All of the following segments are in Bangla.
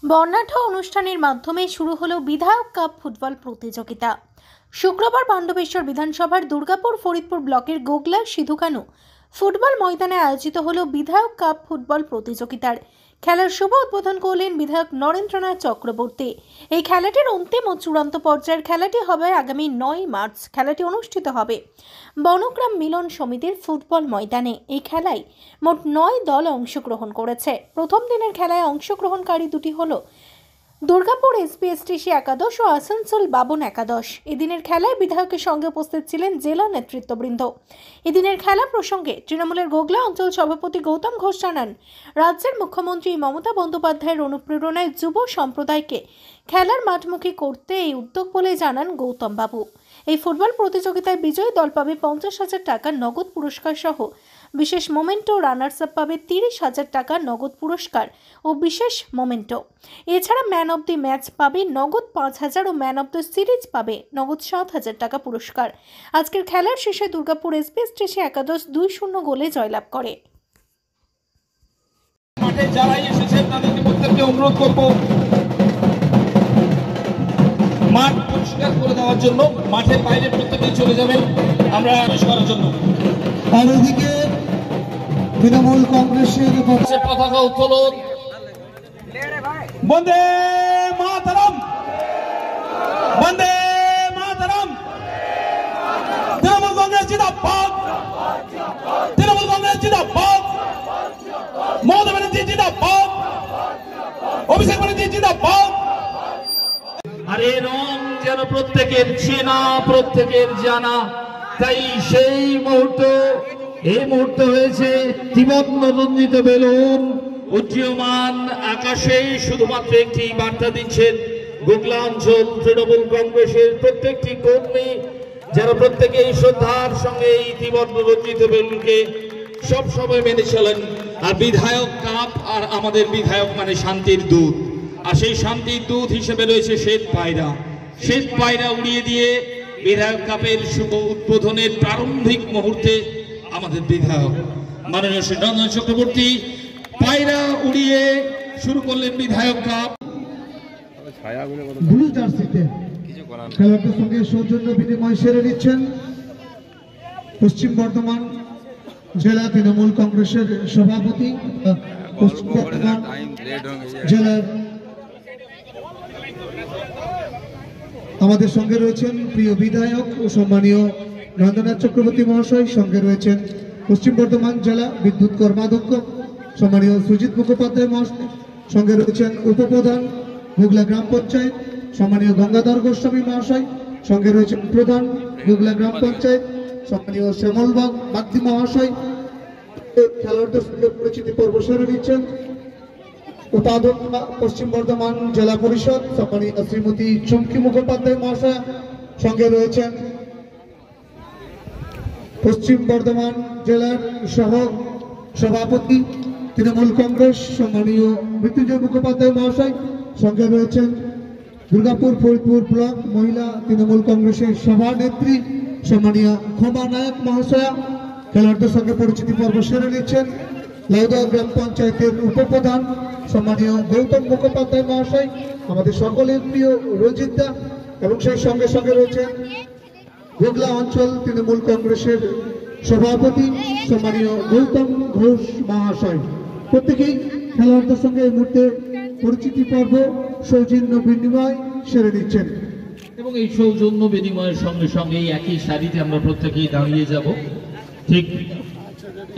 বর্ণাঢ্য অনুষ্ঠানের মাধ্যমে শুরু হলো বিধায়ক কাপ ফুটবল প্রতিযোগিতা। শুক্রবার পাণ্ডবেশ্বর বিধানসভার দুর্গাপুর ফরিদপুর ব্লকের গোগলা সিধুকানু ফুটবল ময়দানে আয়োজিত হলো বিধায়ক কাপ ফুটবল প্রতিযোগিতার খেলার শুভ উদ্বোধন করলেন বিধায়ক নরেন্দ্রনাথ চক্রবর্তী। এই খেলাটির অন্তিম ও চূড়ান্ত পর্যায়ের খেলাটি হবে আগামী 9 মার্চ। খেলাটি অনুষ্ঠিত হবে বনগ্রাম মিলন সমিতির ফুটবল ময়দানে। এই খেলায় মোট 9 দল অংশগ্রহণ করেছে। প্রথম দিনের খেলায় অংশগ্রহণকারী দুটি হলো দুর্গাপুর এসপিএসটিসি একাদশ ও আসানসোল বাবন একাদশ। এদিনের খেলায় বিধায়কের সঙ্গে উপস্থিত ছিলেন জেলা নেতৃত্ববৃন্দ। এদিনের খেলা প্রসঙ্গে তৃণমূলের গোগলা অঞ্চল সভাপতি গৌতম ঘোষ জানান, রাজ্যের মুখ্যমন্ত্রী মমতা বন্দ্যোপাধ্যায়ের অনুপ্রেরণায় যুব সম্প্রদায়কে খেলার মাঠমুখী করতে এই উদ্যোগ বলে জানান গৌতম বাবু। এই ফুটবল প্রতিযোগিতায় বিজয়ী দল পাবে 50,000 টাকা নগদ পুরস্কার সহ বিশেষ মোমেন্টো, রানার্স আপ পাবে 30,000 টাকা নগদ পুরস্কার ও বিশেষ মোমেন্টো। এছাড়া ম্যান অব দি ম্যাচ পাবে নগদ 5,000 ও ম্যান অব দ্য সিরিজ পাবে নগদ 7,000 টাকা পুরস্কার। আজকের খেলার শেষে দুর্গাপুর এসপিএসটিসি একাদশ 2-0 গোলে জয়লাভ করে। মাঠে যারাই এসেছেন তাদেরকে প্রত্যেককে অনুরোধ করব মাঠ পরিষ্কার করে দেওয়ার জন্য। মাঠের বাইরে প্রত্যেকেই চলে যাবেন আমরা করার জন্য। আর ওদিকে তৃণমূল কংগ্রেসের পতাকা উত্তোলন। বন্দে মাতরম, বন্দে মাতরম। তৃণমূল কংগ্রেস জিন্দাবাদ, তৃণমূল কংগ্রেস জিন্দাবাদ, মমতা ব্যানার্জি জিন্দাবাদ, অভিষেক ব্যানার্জি জিন্দাবাদ। আর এই রং যেন প্রত্যেকের চেনা, প্রত্যেকের জানা। তাই সেই এই মুহূর্ত হয়েছে ত্রিবর্ণ রঞ্জিত বেলুন উজ্জীয়মান আকাশে শুধুমাত্র একটি বার্তা দিচ্ছেন গোগলা অঞ্চল তৃণমূল কংগ্রেসের প্রত্যেকটি কর্মী, যারা প্রত্যেকে এই শ্রদ্ধার সঙ্গে এই ত্রিবর্ণ রঞ্জিত বেলুনকে সব সময় মেনে চলেন। আর বিধায়ক কাপ, আর আমাদের বিধায়ক মানে শান্তির দূত, আর সেই শান্তির দূত হিসেবে রয়েছে শ্বেত পায়রা উড়িয়ে দিয়ে বিধায়ক কাপের শুভ উদ্বোধনের প্রারম্ভিক মুহূর্তে আমাদের বিধায়ক মাননীয় শ্রী নরেন্দ্রনাথ চক্রবর্তী পায়রা উড়িয়ে শুরু করলেন বিধায়ক কাপ। ব্লু জার্সিতে খেলোয়াড়দের সঙ্গে সৌজন্য বিনিময় সেরে নিচ্ছেন পশ্চিম বর্ধমান জেলা তৃণমূল কংগ্রেসের সভাপতি, পশ্চিম বর্ধমান জেলার আমাদের সঙ্গে রয়েছেন প্রিয় বিধায়ক ও সম্মানীয় নরেন্দ্রনাথ চক্রবর্তী মহাশয়। সঙ্গে রয়েছেন পশ্চিম বর্ধমান জেলা বিদ্যুৎ কর্মাধ্যক্ষ সম্মানীয় সুজিত মুখোপাধ্যায় মহাশয়। সঙ্গে রয়েছেন উপপ্রধান গোগলা গ্রাম পঞ্চায়েত সম্মানীয় গঙ্গাধর গোস্বামী মহাশয়। সঙ্গে রয়েছেন প্রধান গোগলা গ্রাম পঞ্চায়েত সম্মানীয় শ্যামল বাগদি মহাশয়। খেলোয়াড়দের সঙ্গে পরিচিতি পর্ব সেরে নিচ্ছেন উপাধ্যক্ষ পশ্চিম বর্ধমান জেলা পরিষদ সম্মানীয় শ্রীমতী চুমকি মুখোপাধ্যায় মহাশয়। সঙ্গে রয়েছেন পশ্চিম বর্ধমান জেলার সহ সভাপতি তৃণমূল কংগ্রেস সম্মানীয় মৃত্যুঞ্জয় মুখোপাধ্যায় মহাশয়। সঙ্গে রয়েছেন দুর্গাপুর ফরিদপুর ব্লক মহিলা তৃণমূল কংগ্রেসের সভানেত্রী সম্মানীয় ক্ষমা নায়ক মহাশয়া। খেলোয়াড়দের সঙ্গে পরিচিতি পর্ব সেরে নিচ্ছেন লাউদা গ্রাম পঞ্চায়েতের উপপ্রধান সম্মানীয় গৌতম মুখোপাধ্যায় মহাশয়, আমাদের সকলের প্রিয় রঞ্জিতদা, এবং সেই সঙ্গে সঙ্গে রয়েছেন গোগলা অঞ্চল তৃণমূল কংগ্রেসের সভাপতি সম্মানীয় গৌতম ঘোষ মহাশয়। প্রত্যেকেই খেলোয়াড়দের সঙ্গে এই মুহূর্তে পরিচিতি পর্ব সৌজন্য বিনিময় সেরে নিচ্ছেন। এবং এই সৌজন্য বিনিময়ের সঙ্গে সঙ্গে একই সারিতে আমরা প্রত্যেকেই দাঁড়িয়ে যাব। ঠিক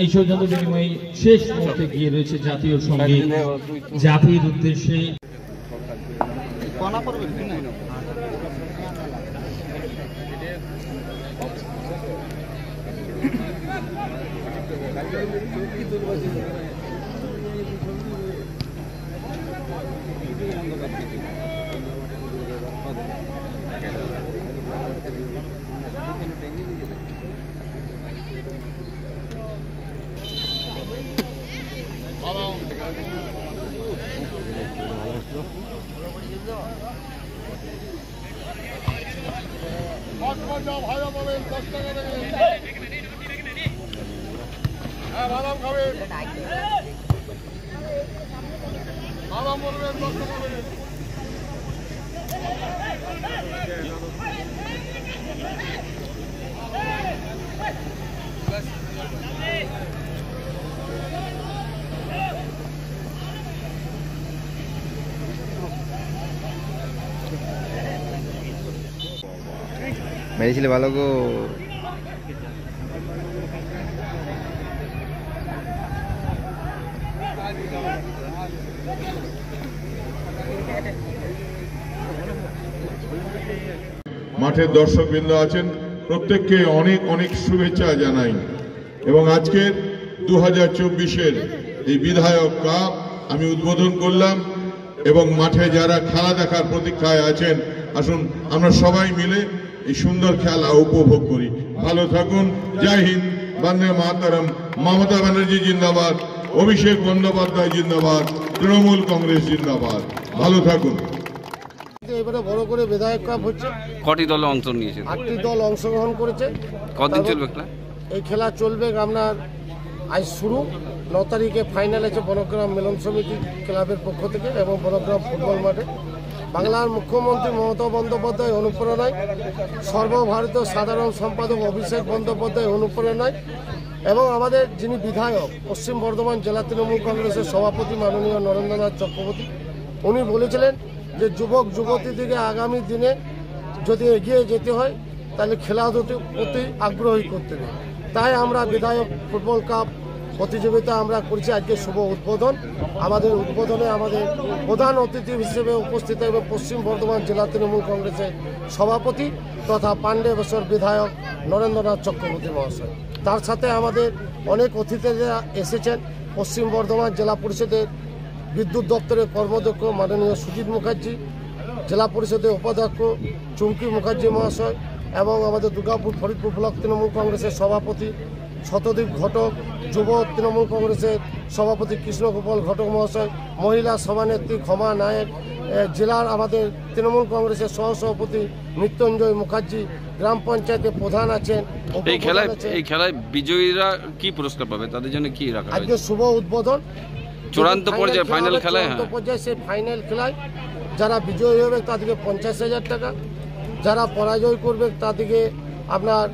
এই সৌজন্য বিনিময় শেষ মুহূর্তে গিয়ে রয়েছে জাতীয় সঙ্গীত, জাতির উদ্দেশ্যে। মেরেছিলে ভালো গো। মাঠের দর্শকবৃন্দ আছেন, প্রত্যেককে অনেক অনেক শুভেচ্ছা জানাই এবং আজকের 2024-এর এই বিধায়ক কাপ আমি উদ্বোধন করলাম এবং মাঠে যারা খেলা দেখার প্রতীক্ষায় আছেন, আসুন আমরা সবাই মিলে এই সুন্দর খেলা উপভোগ করি। ভালো থাকুন। জয় হিন্দ, বন্দে মাতরম। মমতা ব্যানার্জি জিন্দাবাদ, অভিষেক বন্দ্যোপাধ্যায় জিন্দাবাদ, তৃণমূল কংগ্রেস জিন্দাবাদ। ভালো থাকুন। এবারে বড় করে বিধায়ক কাপ হচ্ছে। কটি দল অংশ নিয়েছে? 8টি দল অংশগ্রহণ করেছে। কতদিন চলবে খেলা? এই খেলা চলবে আপনার আজ শুরু, 9 তারিখে ফাইনাল আছে বনগ্রাম মিলন সমিতি ক্লাবের পক্ষ থেকে এবং বনগ্রাম ফুটবল মাঠে। বাংলার মুখ্যমন্ত্রী মমতা বন্দ্যোপাধ্যায় অনুপ্রেরণায়, সর্বভারতীয় সাধারণ সম্পাদক অভিষেক বন্দ্যোপাধ্যায় অনুপ্রেরণায় এবং আমাদের যিনি বিধায়ক পশ্চিম বর্ধমান জেলা তৃণমূল কংগ্রেসের সভাপতি মাননীয় নরেন্দ্রনাথ চক্রবর্তী, উনি বলেছিলেন যে যুবক যুবতীদেরকে আগামী দিনে যদি এগিয়ে যেতে হয় তাহলে খেলাধুলার প্রতি আগ্রহী করতে হবে। তাই আমরা বিধায়ক ফুটবল কাপ প্রতিযোগিতা আমরা করছি। আজকে শুভ উদ্বোধন। আমাদের উদ্বোধনে আমাদের প্রধান অতিথি হিসেবে উপস্থিত হবে পশ্চিম বর্ধমান জেলা তৃণমূল কংগ্রেসের সভাপতি তথা পাণ্ডেবশ্বর বিধায়ক নরেন্দ্রনাথ চক্রবর্তী মহাশয়। তার সাথে আমাদের অনেক অতিথিরা এসেছেন। পশ্চিম বর্ধমান জেলা পরিষদের বিদ্যুৎ দপ্তরের কর্মদক্ষ মাননীয় সুজিত মুখার্জি, জেলা পরিষদের উপাধ্যক্ষ চুমকি মুখার্জি মহাশয় এবং আমাদের দুর্গাপুর ফরিদপুর ব্লক তৃণমূল কংগ্রেসের সভাপতি শতদীপ ঘটক, যুব তৃণমূল কংগ্রেসের সভাপতি কৃষ্ণগোপাল ঘটক মহাশয়, মহিলা সভানেত্রী ক্ষমা নায়ক, জেলার আমাদের তৃণমূল কংগ্রেসের সহসভাপতি মৃত্যুঞ্জয় মুখার্জি, গ্রাম পঞ্চায়েতের প্রধান আছেন। এই খেলায় বিজয়ীরা কি পুরস্কার পাবে, তাদের জন্য কি রাখা হয়েছে? আজকে শুভ উদ্বোধন, চূড়ান্ত পর্যায়ে ফাইনাল খেলায় সেই ফাইনাল খেলায় যারা বিজয়ী হবে তাদেরকে 50,000 টাকা, যারা পরাজয় করবে তাদেরকে আপনার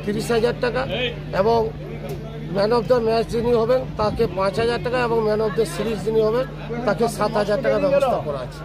30,000 টাকা এবং ম্যান অফ দ্য ম্যাচ যিনি হবেন তাকে 5,000 টাকা এবং ম্যান অফ দ্য সিরিজ যিনি হবেন তাকে 7,000 টাকা ব্যবস্থা করা আছে।